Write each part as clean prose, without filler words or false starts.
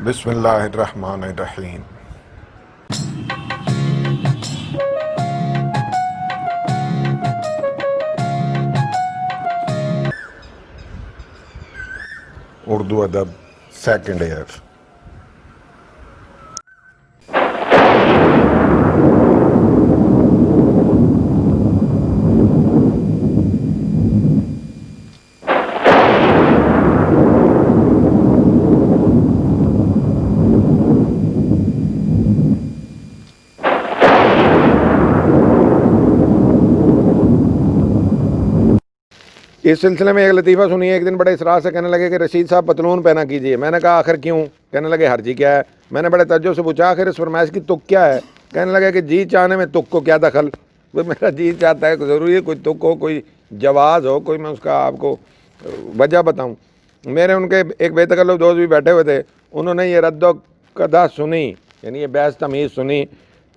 بسم اللہ الرحمن الرحیم۔ اردو ادب سیکنڈ ایئر۔ اس سلسلے میں ایک لطیفہ سنیے۔ ایک دن بڑے اصرار سے کہنے لگے کہ رشید صاحب پتلون پہنا کیجئے۔ میں نے کہا آخر کیوں؟ کہنے لگے حرجی کیا ہے؟ میں نے بڑے توجہ سے پوچھا آخر اس فرمائش کی تک کیا ہے؟ کہنے لگے کہ جی چاہنے میں تک کو کیا دخل؟ میرا جی چاہتا ہے کہ ضروری ہے کوئی تک ہو، کوئی جواز ہو، کوئی میں اس کا آپ کو وجہ بتاؤں۔ میرے ان کے ایک بے تکلف دوست بھی بیٹھے ہوئے تھے، انہوں نے یہ رد و قضا سنی، یعنی یہ بحث تمیز سنی،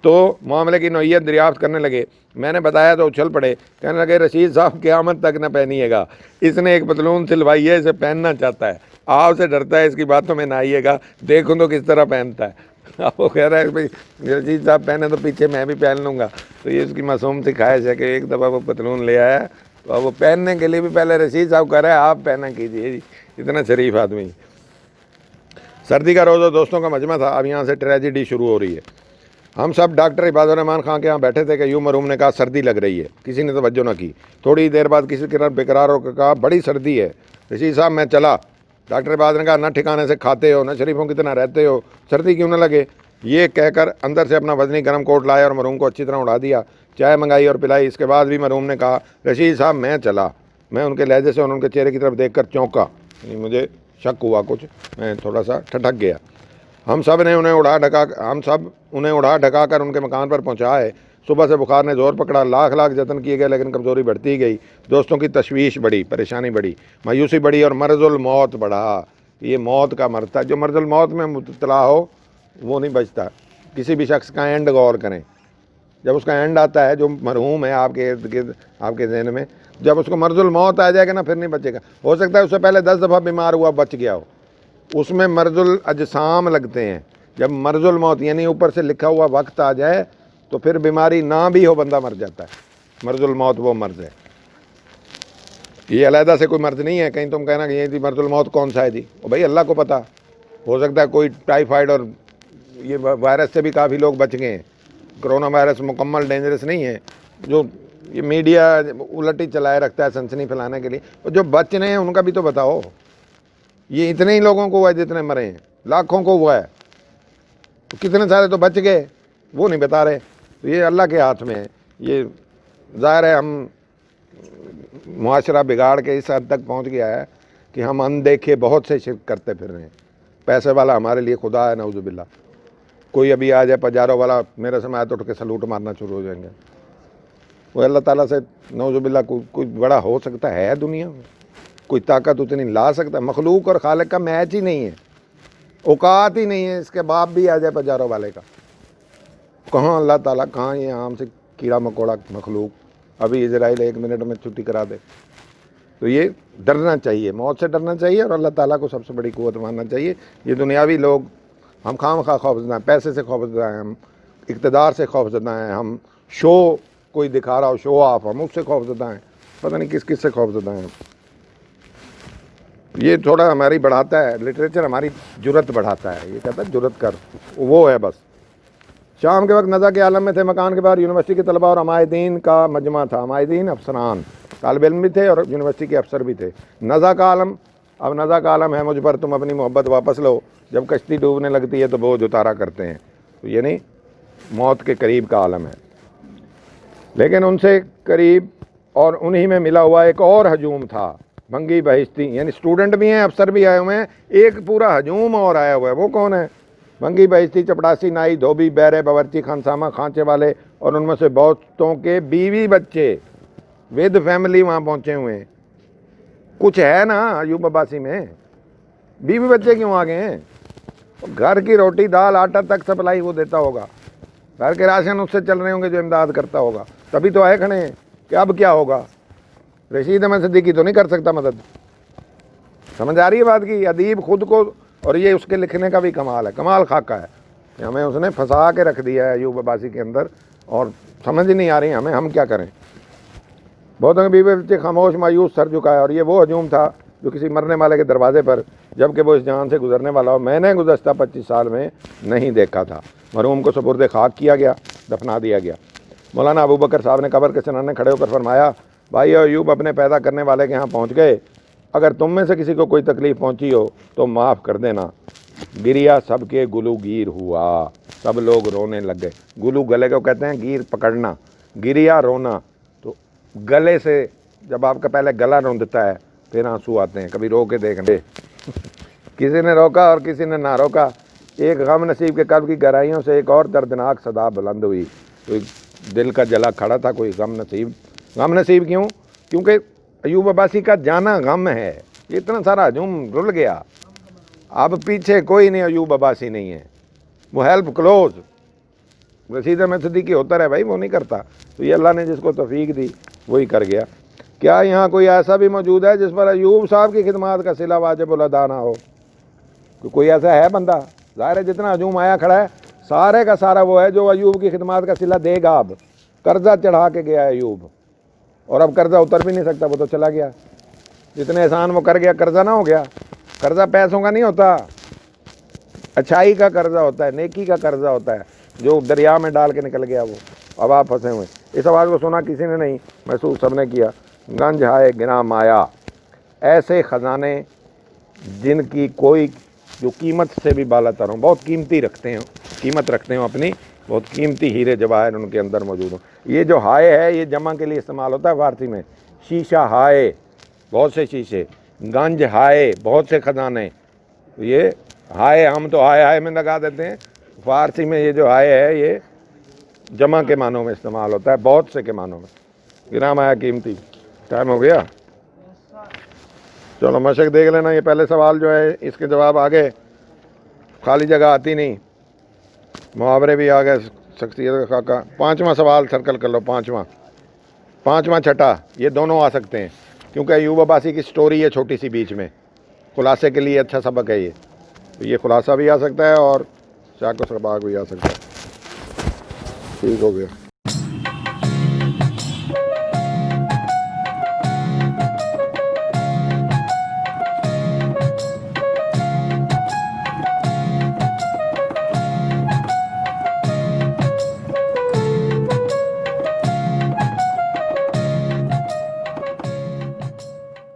تو معاملے کی نوعیت دریافت کرنے لگے۔ میں نے بتایا تو اچھل پڑے، کہنے لگے رشید صاحب قیامت تک نہ پہنیے گا، اس نے ایک پتلون سلوائی ہے، اسے پہننا چاہتا ہے، آپ سے ڈرتا ہے، اس کی باتوں میں نہ آئیے گا، دیکھوں تو کس طرح پہنتا ہے۔ وہ کہہ رہا ہے بھائی رشید صاحب پہنے تو پیچھے میں بھی پہن لوں گا۔ تو یہ اس کی معصوم سی خواہش ہے کہ ایک دفعہ وہ پتلون لے آیا تو وہ پہننے کے لیے بھی پہلے رشید صاحب کہہ رہے ہیں آپ پہنا کیجیے جی، اتنا شریف آدمی۔ سردی کا روزہ دوستوں کا مجمع تھا، اب یہاں سے ٹریجڈی شروع ہو رہی ہے۔ ہم سب ڈاکٹر عباد الرحمان خان کے یہاں بیٹھے تھے کہ یوں مرحوم نے کہا سردی لگ رہی ہے، کسی نے توجہ نہ کی۔ تھوڑی دیر بعد کسی کے بےقرار ہو کر کہا بڑی سردی ہے، رشید صاحب میں چلا۔ ڈاکٹر عباد نے کہا نہ ٹھکانے سے کھاتے ہو، نہ شریفوں کی طرح رہتے ہو، سردی کیوں نہ لگے؟ یہ کہہ کر اندر سے اپنا وزنی گرم کوٹ لایا اور مرحوم کو اچھی طرح اڑا دیا، چائے منگائی اور پلائی۔ اس کے بعد بھی مرحوم نے کہا رشید صاحب میں چلا۔ میں ان کے لہجے سے اور ان کے چہرے کی طرف دیکھ کر چونکا، یعنی مجھے شک ہوا کچھ، میں تھوڑا سا ٹھٹک گیا۔ ہم سب انہیں اڑا ڈھکا کر ان کے مکان پر پہنچائے۔ صبح سے بخار نے زور پکڑا، لاکھ جتن کیے گئے لیکن کمزوری بڑھتی گئی۔ دوستوں کی تشویش بڑھی، پریشانی بڑھی، مایوسی بڑھی اور مرض الموت بڑھا۔ یہ موت کا مرض تھا، جو مرض الموت میں مبتلا ہو وہ نہیں بچتا۔ کسی بھی شخص کا اینڈ غور کریں، جب اس کا اینڈ آتا ہے، جو مرحوم ہے آپ کے ارد گرد آپ کے ذہن میں، جب اس کو مرض الموت آ جائے گا نا پھر نہیں بچے گا۔ ہو سکتا ہے اس سے پہلے 10 دفعہ بیمار ہوا بچ گیا ہو، اس میں مرض الاجسام لگتے ہیں۔ جب مرض الموت یعنی اوپر سے لکھا ہوا وقت آ جائے تو پھر بیماری نہ بھی ہو بندہ مر جاتا ہے۔ مرض الموت وہ مرض ہے، یہ علیحدہ سے کوئی مرض نہیں ہے۔ کہیں تم کہنا کہ یہ مرض الموت کون سا ہے جی، اور بھائی اللہ کو پتہ، ہو سکتا ہے کوئی ٹائیفائڈ اور یہ وائرس سے بھی کافی لوگ بچ گئے ہیں۔ کرونا وائرس مکمل ڈینجرس نہیں ہے، جو یہ میڈیا الٹی چلائے رکھتا ہے سنسنی پھیلانے کے لیے، اور جو بچ رہے ہیں ان کا بھی تو بتاؤ۔ یہ اتنے ہی لوگوں کو ہوا ہے جتنے مرے ہیں، لاکھوں کو ہوا ہے، کتنے سارے تو بچ گئے وہ نہیں بتا رہے۔ تو یہ اللہ کے ہاتھ میں ہے۔ یہ ظاہر ہے ہم معاشرہ بگاڑ کے اس حد تک پہنچ گیا ہے کہ ہم اندیکھے بہت سے شرک کرتے پھر رہے ہیں۔ پیسے والا ہمارے لیے خدا ہے، نعوذ باللہ۔ کوئی ابھی آ جائے پجاروں والا، میرے سماعت اٹھ کے سلوٹ مارنا شروع ہو جائیں گے۔ وہ اللہ تعالیٰ سے نعوذ باللہ کوئی بڑا ہو سکتا ہے دنیا میں؟ کوئی طاقت اتنی لا سکتا ہے؟ مخلوق اور خالق کا میچ ہی نہیں ہے، اوقات ہی نہیں ہے۔ اس کے باپ بھی آ جائے پجاروں والے کا، کہاں اللہ تعالیٰ، کہاں یہ عام سے کیڑا مکوڑا مخلوق۔ ابھی اسرائیل 1 منٹ میں چھٹی کرا دے۔ تو یہ ڈرنا چاہیے، موت سے ڈرنا چاہیے اور اللہ تعالیٰ کو سب سے بڑی قوت ماننا چاہیے۔ یہ دنیاوی لوگ ہم خواہ خوفزدہ ہیں، پیسے سے خوفزدہ ہیں، ہم اقتدار سے خوفزدہ ہیں، ہم شو کوئی دکھا رہا ہو، شو آف، ہم اس سے خوفزدہ ہیں، پتہ نہیں کس سے خوفزدہ ہیں۔ یہ تھوڑا ہماری بڑھاتا ہے، لٹریچر ہماری جرت بڑھاتا ہے، یہ کہتا ہے جرت کر، وہ ہے بس۔ شام کے وقت نزا کے عالم میں تھے۔ مکان کے باہر یونیورسٹی کے طلباء اور عمائدین کا مجمع تھا۔ عمائدین افسران، طالب علم بھی تھے اور یونیورسٹی کے افسر بھی تھے۔ نزا کا عالم، اب نزا کا عالم ہے مجھ پر تم اپنی محبت واپس لو، جب کشتی ڈوبنے لگتی ہے تو بوجھ اتارا کرتے ہیں۔ تو یعنی موت کے قریب کا عالم ہے۔ لیکن ان سے قریب اور انہی میں ملا ہوا ایک اور ہجوم تھا، بھنگی بہشتی، یعنی اسٹوڈنٹ بھی ہیں، افسر بھی آئے ہوئے ہیں، ایک پورا ہجوم اور آیا ہوا ہے۔ وہ کون ہے؟ بھنگی بہشتی، چپڑاسی، نائی، دھوبی، بیرے، باورچی خانسامہ، کھانچے والے اور ان میں سے بہتوں کے بیوی بچے ود فیملی وہاں پہنچے ہوئے ہیں۔ کچھ ہے نا ایوب عباسی میں، بیوی بچے کیوں آ گئے ہیں؟ گھر کی روٹی دال آٹا تک سپلائی وہ دیتا ہوگا، گھر کے راشن اس سے چل رہے ہوں گے جو امداد کرتا ہوگا، تبھی تو آئے کھڑے ہیں کہ اب کیا ہوگا۔ رشید احمد صدیقی تو نہیں کر سکتا مدد، سمجھ آ رہی ہے بات کی؟ ادیب خود کو اور یہ اس کے لکھنے کا بھی کمال ہے، کمال خاکہ ہے کہ ہمیں اس نے پھنسا کے رکھ دیا ہے ایوب عباسی کے اندر، اور سمجھ نہیں آ رہی ہمیں ہم کیا کریں۔ بہتوں کے بیوی بچے خاموش مایوس سر جھکایا، اور یہ وہ ہجوم تھا جو کسی مرنے والے کے دروازے پر جب کہ وہ اس جہان سے گزرنے والا ہو میں نے گزشتہ 25 سال میں نہیں دیکھا تھا۔ مرحوم کو سپرد خاک کیا گیا، دفنا دیا گیا۔ مولانا ابو بکر صاحب نے قبر کے سرانے کھڑے ہو کر فرمایا، بھائی ایوب اپنے پیدا کرنے والے کے ہاں پہنچ گئے، اگر تم میں سے کسی کو کوئی تکلیف پہنچی ہو تو معاف کر دینا۔ گریا سب کے گلو گیر ہوا، سب لوگ رونے لگ گئے۔ گلو گلے کو کہتے ہیں گیر پکڑنا، گریا رونا، تو گلے سے جب آپ کا پہلے گلا روندتا ہے پھر آنسو آتے ہیں، کبھی رو کے دیکھ لیں۔ کسی نے روکا اور کسی نے نہ روکا، ایک غم نصیب کے قلب کی گہرائیوں سے ایک اور دردناک صدا بلند ہوئی۔ کوئی دل کا جلا کھڑا تھا، کوئی غم نصیب۔ غم نصیب کیوں؟ کیونکہ ایوب عباسی کا جانا غم ہے، اتنا سارا ہجوم رل گیا، اب پیچھے کوئی نہیں، ایوب عباسی نہیں ہے، وہ ہیلپ کلوز۔ رشید احمد صدیقی ہوتا رہے بھائی، وہ نہیں کرتا، تو یہ اللہ نے جس کو توفیق دی وہی کر گیا۔ کیا یہاں کوئی ایسا بھی موجود ہے جس پر ایوب صاحب کی خدمات کا صلہ واجب الادا نہ ہو؟ کوئی ایسا ہے بندہ؟ ظاہر ہے جتنا ہجوم آیا کھڑا ہے سارے کا سارا وہ ہے جو ایوب کی خدمات کا صلہ دے گا۔ اب قرضہ چڑھا کے گیا ایوب، اور اب قرضہ اتر بھی نہیں سکتا، وہ تو چلا گیا۔ جتنے احسان وہ کر گیا قرضہ نہ ہو گیا۔ قرضہ پیسوں کا نہیں ہوتا، اچھائی کا قرضہ ہوتا ہے، نیکی کا قرضہ ہوتا ہے، جو دریا میں ڈال کے نکل گیا وہ، اب آپ پھنسے ہوئے۔ اس آواز کو سنا کسی نے نہیں، محسوس سب نے کیا۔ گنج ہائے گنا مایا، ایسے خزانے جن کی کوئی جو قیمت سے بھی بالا تر ہوں، بہت قیمتی رکھتے ہیں، قیمت رکھتے ہوں اپنی، بہت قیمتی ہیرے جواہر ان کے اندر موجود ہوں۔ یہ جو ہائے ہے یہ جمع کے لیے استعمال ہوتا ہے فارسی میں، شیشہ ہائے، بہت سے شیشے، گنج ہائے، بہت سے خزانے۔ یہ ہائے ہم تو ہائے ہائے میں لگا دیتے ہیں، فارسی میں یہ جو ہائے ہے یہ جمع کے معنوں میں استعمال ہوتا ہے، بہت سے کے معنوں میں۔ گرام آیا قیمتی۔ ٹائم ہو گیا، چلو مشق دیکھ لینا۔ یہ پہلے سوال جو ہے اس کے جواب آگے، خالی جگہ آتی نہیں، محاورے بھی آگے، شخصیت کا خاکہ۔ پانچواں سوال سرکل کر لو، پانچواں چھٹا، یہ دونوں آ سکتے ہیں کیونکہ ایوب عباسی کی سٹوری ہے چھوٹی سی بیچ میں، خلاصے کے لیے اچھا سبق ہے یہ، تو یہ خلاصہ بھی آ سکتا ہے اور چاق و سباق بھی آ سکتا ہے۔ ٹھیک ہو گیا۔